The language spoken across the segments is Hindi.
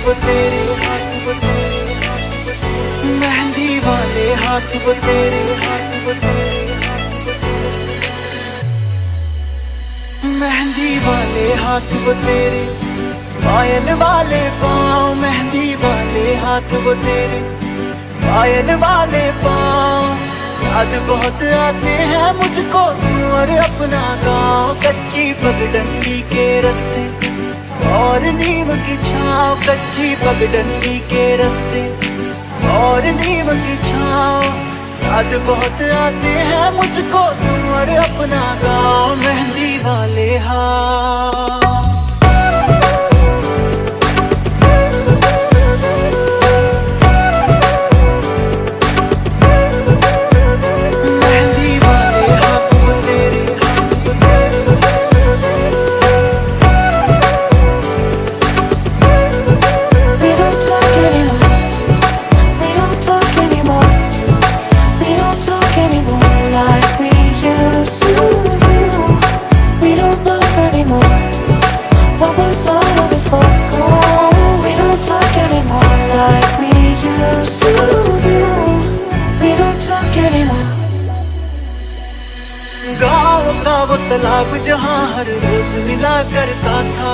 वो तेरे, हाथ वो तेरे, मेहंदी वाले हाथ वो तेरे, हाथ वो तेरे, मेहंदी वाले हाथ वो तेरे, पायल वाले पाँव, मेहंदी वाले हाथ वो तेरे, पायल वाले पाँव। याद बहुत आते हैं मुझको तू और अपना गाँव, कच्ची पगडंडी के रास्ते और नीम की छाँव, कच्ची पगडंडी के रास्ते और नीम की छाँव। याद बहुत आते हैं मुझको तू और अपना गाँव, मेहंदी वाले हाथ। गाँव का वो तालाब जहाँ हर रोज मिला करता था,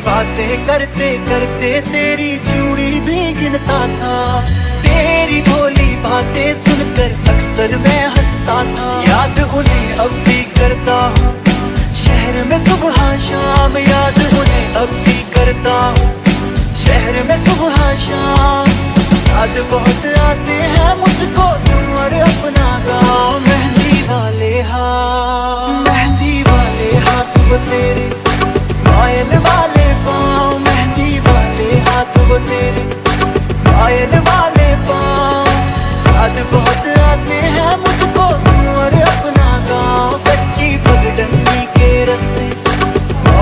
बातें करते करते तेरी चूड़ी भी गिनता था। तेरी भोली बातें सुनकर अक्सर मैं हंसता था, याद उन्हें अब भी करता हूँ शहर में सुबह शाम, याद उन्हें अब भी करता हूँ शहर में सुबह शाम। याद बहुत आते हैं मुझको तुम और अपना गाँव, मेहंदी वाले हाथ, मेहंदी वाले हाथ वो तेरे, पायल वाले पाँव, मेहंदी वाले हाथ वो तेरे, पायल वाले पाँव। याद बहुत आते हैं मुझको तुम और अपना गाँव, कच्ची पगडंडी के रास्ते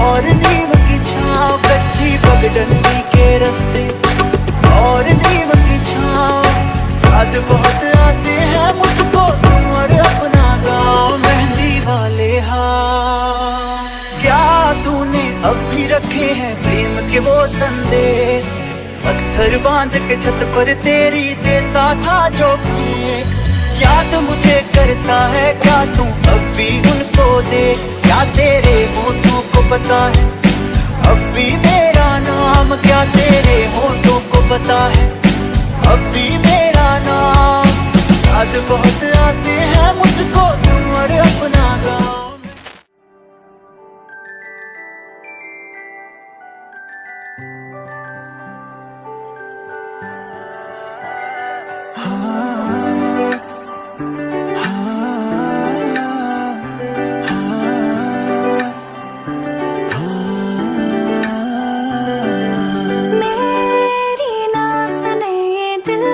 और नीम की छाँव, कच्ची पगडंडी के रास्ते और नीम की छाँव। याद बहुत आते हैं मुझको तुम और अपना गाँव, मेहंदी वाले हाथ। क्या तूने अब भी रखे हैं प्रेम के वो संदेश, पत्थर बांध के छत पर तेरी देता था जो फेंक। याद मुझे करता है क्या तू अब भी उनको दे, क्या तेरे होठों को पता है अब भी मेरा नाम, क्या तेरे होठों को पता है अब भी मेरा नाम। याद बहुत आते हैं मुझको तुम और अपना गाँव। मेरी ना सुने दिल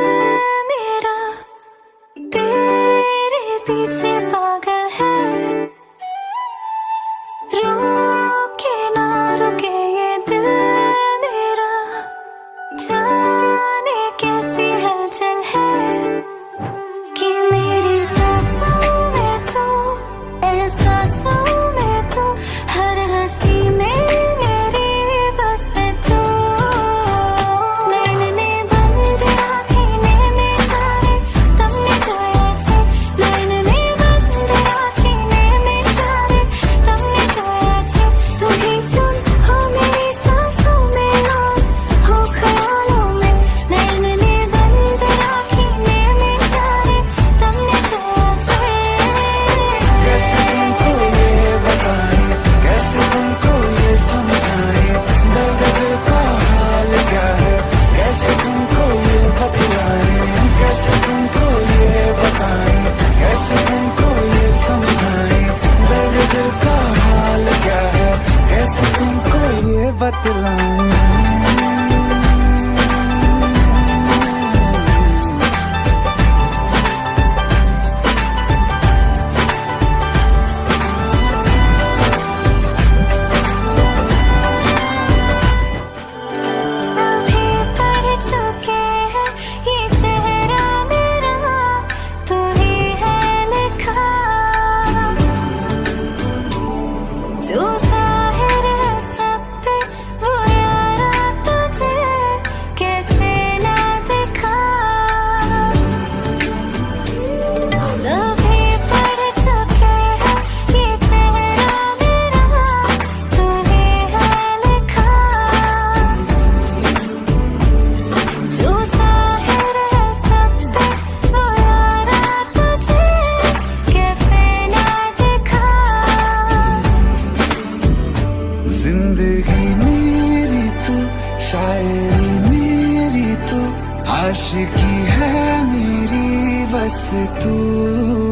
ही है मेरी बस तू।